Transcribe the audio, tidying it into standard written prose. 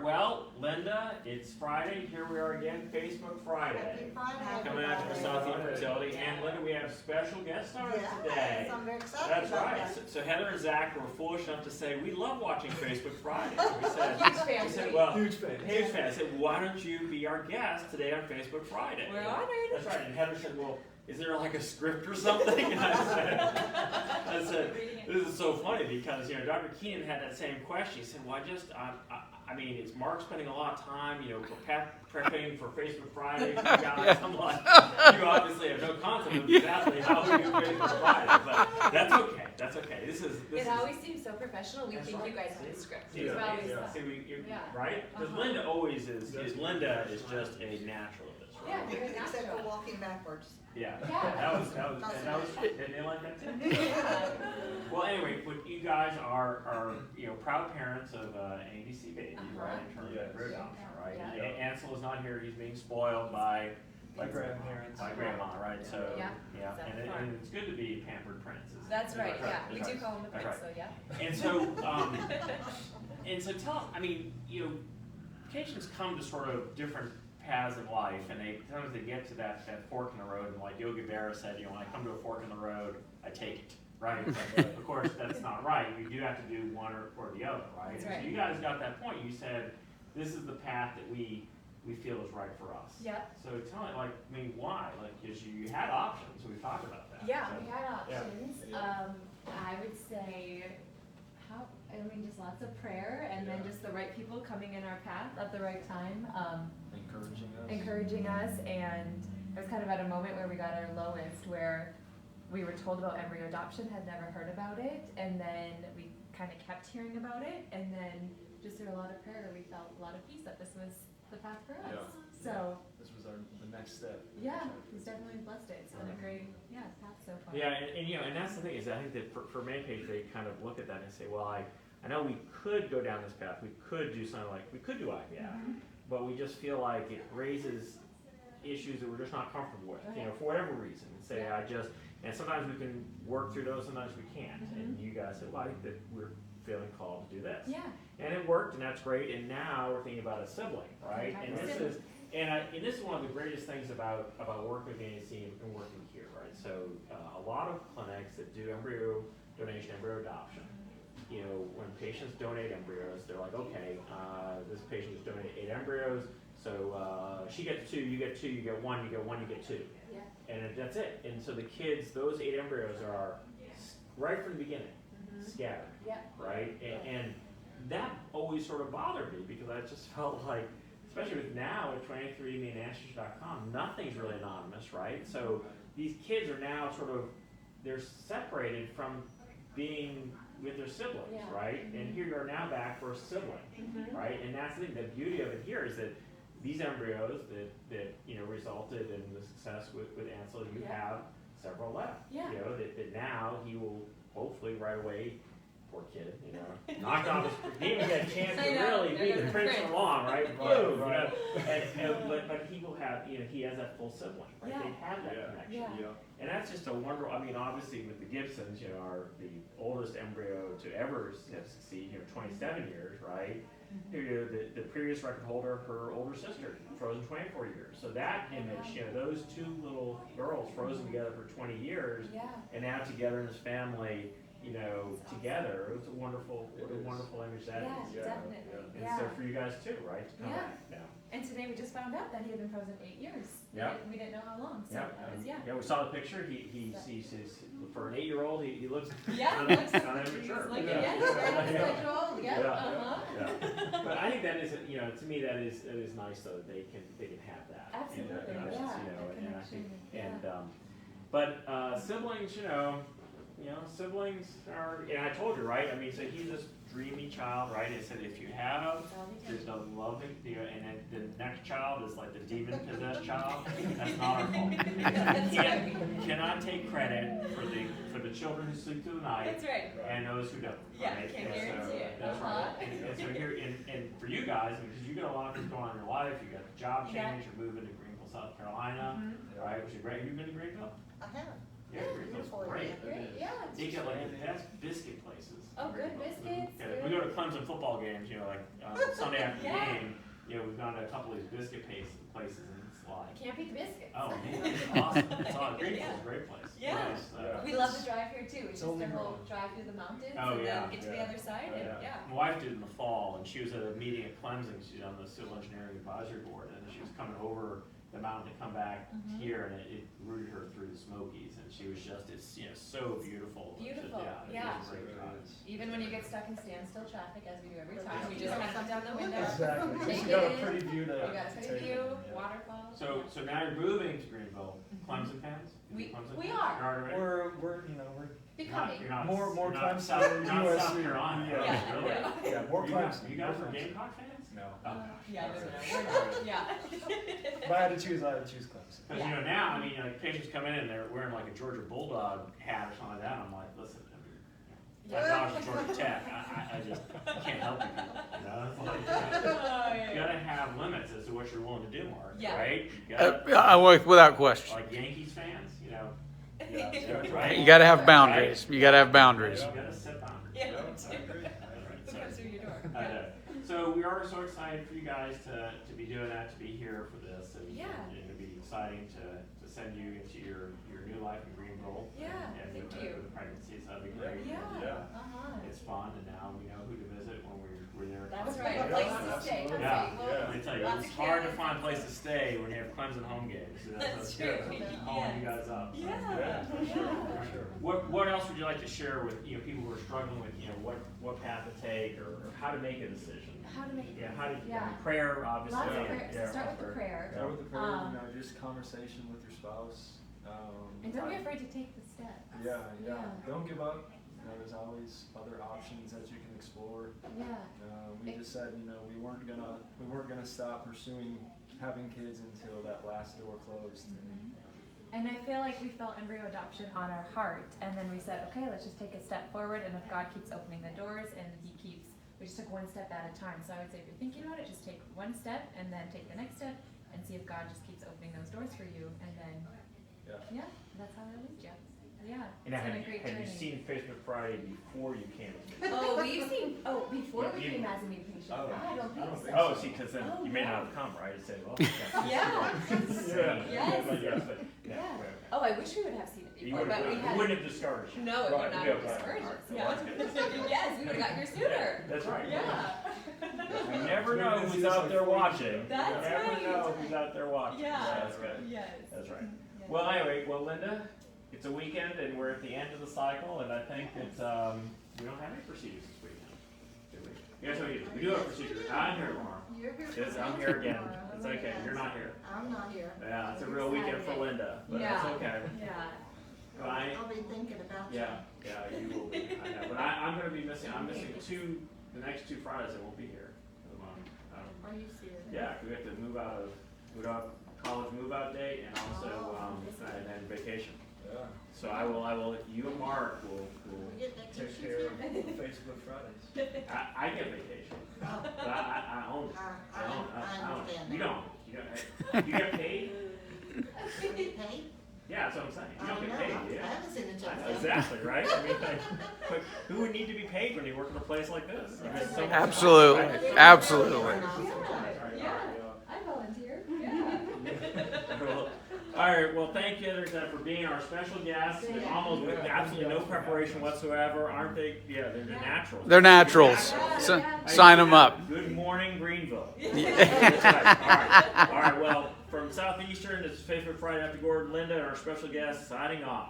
Well, Linda, it's Friday. Here we are again, Facebook Friday. Happy Friday. Coming out to Southeast Fertility. And Linda, we have special guest stars today. Yes, I'm very excited That's about right. that. So Heather and Zach were foolish enough to say, we love watching Facebook Friday. So we said, Huge fans. well, Huge fan. huge fan. I said, why don't you be our guest today on Facebook Friday? We're honored. That's right. And Heather said, well, is there like a script or something? And I said, this is so funny because, you know, Dr. Keenan had that same question. He said, well, I mean, is Mark spending a lot of time, you know, prepping for Facebook Friday for you guys? I'm like, you obviously have no concept of exactly how we do Facebook Friday, but that's okay. That's okay. It always seems so professional. We think right. you guys have a script. Yeah. It's always Yeah. See, Yeah. right? Because Linda always is Linda is just a natural of this, right? Yeah, very Except for natural. walking backwards. Yeah. Yeah. That was, didn't they like that too? Well, anyway, but you guys are you know, proud parents of an ABC baby, right? In terms of embryo adoption, right? Yeah. Ansel is not here; he's being spoiled by grandparents. by grandma, right? So Yeah. and it's good to be pampered princes. That's right. Yeah, we That's do right. call him the That's prince. right. So yeah. And so tell, I mean, you know, patients come to sort of different paths in life, and sometimes they get to that fork in the road, and like Yogi Berra said, you know, when I come to a fork in the road, I take it, right? But of course, that's not right. You do have to do one or the other, right? That's And right. so you guys got that point. You said, this is the path that we feel is right for us. Yeah. So tell me, like, I mean, why? Like, because you had options, so we talked about that. Yeah, So- we had options. Yeah. I would say, just lots of prayer, and then just the right people coming in our path at the right time, encouraging us. And it was kind of at a moment where we got our lowest, where we were told about embryo adoption, had never heard about it, and then we kind of kept hearing about it, and then just through a lot of prayer, we felt a lot of peace that this was the path for us. Yeah. So This was the next step. yeah, he's definitely blessed it. It's been a great path so far. Yeah, and you know, and that's the thing is, I think that for many patients, they kind of look at that and say, well, I know we could go down this path, we could do something like, we could do IVF, but we just feel like it raises issues that we're just not comfortable with, you know, for whatever reason. And say, and sometimes we can work through those, sometimes we can't. And you guys said, well, I think that we're feeling called to do this. Yeah. And it worked, and that's great, and now we're thinking about a sibling, right? And this is one of the greatest things about working with the ANC and working here, right? So a lot of clinics that do embryo donation, embryo adoption, you know, when patients donate embryos, they're like, okay, this patient just donated 8 embryos, so she gets 2, you get 2, you get 1, you get 1, you get 2. Yeah. And that's it. And so the kids, those 8 embryos are right from the beginning, scattered, Yeah. right? And that always sort of bothered me because I just felt like, especially with now at 23andMe and Ancestry.com, nothing's really anonymous, right? So these kids are now sort of, they're separated from being with their siblings, right? And here you are now back for a sibling, right? And that's the thing, the beauty of it here is that these embryos that you know, resulted in the success with Ansel, you have several left. Yeah. You know, that now he will hopefully right away, poor kid, you know, knocked off his, didn't even get a chance to really be the prince of lawn, right? Boom, you know? But he will have, you know, he has that full sibling, right? Yeah. They have that connection. Yeah. And that's just a wonderful, I mean, obviously with the Gibsons, you know, are the oldest embryo to ever succeed, you know, 27 years, right? You know, the previous record holder, her older sister, frozen 24 years. So that image, you know, those 2 little girls frozen together for 20 years, and now together in this family, you know, together, it was a wonderful image that is. Definitely. And so for you guys too, right? To come Yeah. back. And today we just found out that he had been frozen 8 years. We didn't know how long. So that was, We saw the picture. He for an 8-year-old, he looks looks immature. like Yeah. Yeah. But I think that is, you know, to me that is nice though that they can have that. Absolutely. You know, Yeah. you know, That and I think connection, but siblings, you know, siblings are, and I told you, right? I mean, so he's this dreamy child, right? It said if you have there's no loving, you know, and then the next child is like the demon-possessed child. That's not our fault. We cannot take credit for the children who sleep through the night. That's right. And those who don't. Yeah, right? can't And so, guarantee it. That's right. And so here, and for you guys, because you got a lot of things going on in your life, you got a job change, you're moving to Greenville, South Carolina, right? Which is great. Have you been to Greenville? I have. Yeah, Greenville's great. Great, yeah. You get like the best biscuit places. Oh, good biscuits. Yeah, good. we go to Clemson football games, like Sunday after the Yeah. game, we've gone to a couple of these biscuit places and it's like, Can't beat the biscuits. oh man, it's awesome. It's all Greenville's a great place. Yeah. Nice, We love the drive here too. It's just only a whole wrong. drive through the mountains Oh, and yeah, then get to the other side and yeah. My wife did it in the fall, and she was at a meeting at Clemson. She's on the Civil Engineering Advisory Board, and she was coming over the mountain to come back here, and it rooted her through the Smokies, and she was just, it's so beautiful. Beautiful, It's yeah. just a great drive. Even when you get stuck in standstill traffic, as we do every time, we just kind of come down the window. Exactly. Take You got it a in. pretty view to. You got a pretty take view, in, yeah. waterfall. So now you're moving to Greenville. Clemson fans? Clemson We fans? are. You're already- We're Becoming. You're not, More you're not Clemson South, you're not USC. South Carolina. Yeah. Really? yeah, more You Clemson. you guys more are Clemson. Gamecock fans? No. Oh. Yeah, no, we're not. Yeah. If I had to choose, Clemson. Because now, patients come in and they're wearing like a Georgia Bulldog hat or something like that. I'm like, listen, my daughter's Georgia Tech. I just can't help you. It's like, you gotta have limits as to what you're willing to do, Mark. Yeah. Right? You gotta, Without question. like Yankees fans, Yeah, that's right. You got to have boundaries. You got to have boundaries. You gotta set boundaries. Yeah, you know? me too. Right, Who comes through your door? I know. So we are so excited for you guys to be doing that, to be here for this, and Yeah. it'll be exciting to send you into your new life in Greenville. Yeah, and thank with you. The pregnancies, that'd be great. Yeah. Yeah. It's fun, and now we know who to visit when we're there. That's right, Yeah, a place to stay. absolutely. Yeah. Well, Let me tell you, lots it's of hard to kids. find a place to stay when you have Clemson home games. That's good. true. Calling you Yes. guys up. So. Yeah. For sure. What else would you like to share with people who are struggling with what path to take or how to make a decision? How to make Prayer obviously. lots of prayer. Yeah, So start with the prayer. Start with the prayer, Um, just conversation with your spouse. And don't be afraid to take the step. Yeah. Yeah. Don't give up. There's always other options that you can explore. Yeah. We just said, we weren't gonna stop pursuing having kids until that last door closed. And I feel like we felt embryo adoption on our heart, and then we said, okay, let's just take a step forward, and if God keeps opening the doors, and we just took one step at a time. So I would say if you're thinking about it, just take one step, and then take the next step, and see if God just keeps opening those doors for you, and then, Yeah. that's how it leads you. Yeah, And it's been a have great you journey. seen Facebook Friday before you came? Oh, before we You- came as a new patient. Oh. I don't think so. Oh, see, because then Oh, you may yeah. not have come, right? You say, well, Yeah. yes. But, Yeah. right. Oh, I wish we would have seen it You before, but we had. wouldn't have discouraged you. No, it Right, would not yeah, have right. discouraged us. Well, Yeah. that's good. Yes, we would have got here sooner. That's right. Yeah. You never know who's out there watching. That's you never right. know who's out there watching. Yeah. That's good. Yes. That's right. Yeah. Well, anyway, Linda, it's a weekend and we're at the end of the cycle, and I think that we don't have any procedures this weekend, do we? Yes, we do have procedures. I'm here tomorrow. You're here. Yes, I'm here again. It's okay. You're not here. I'm not here. Yeah, it's a real weekend for Linda, but Yeah. that's okay. Yeah. But I'll be thinking about you. yeah, you will be. I know. But I'm going to be missing. I'm missing the next 2 Fridays. I won't be here for the month. Are you serious? Yeah, we have to move out of college move out date and also and then vacation. Yeah. So I will. You and Mark will. We get vacation Take care of too? Facebook Fridays. I get vacation, Oh, but I own it. I own it. understand You that. don't. You get paid? Do we pay? Yeah, that's what I'm saying. You don't I get know, paid, I yeah. haven't seen a check. Exactly, right? I mean, but who would need to be paid when you work in a place like this? I mean, it's so much- Absolutely. Right. Absolutely. Yeah. I volunteer. Yeah. Well, all right. Well, thank you, Heather, for being our special guest. And almost with absolutely no preparation whatsoever, aren't they? Yeah, they're naturals. They're naturals. Sign them up. Good morning, Greenville. That's right. All right. Well, from Southeastern, it's Facebook Friday after Gordon, Linda, and our special guest signing off.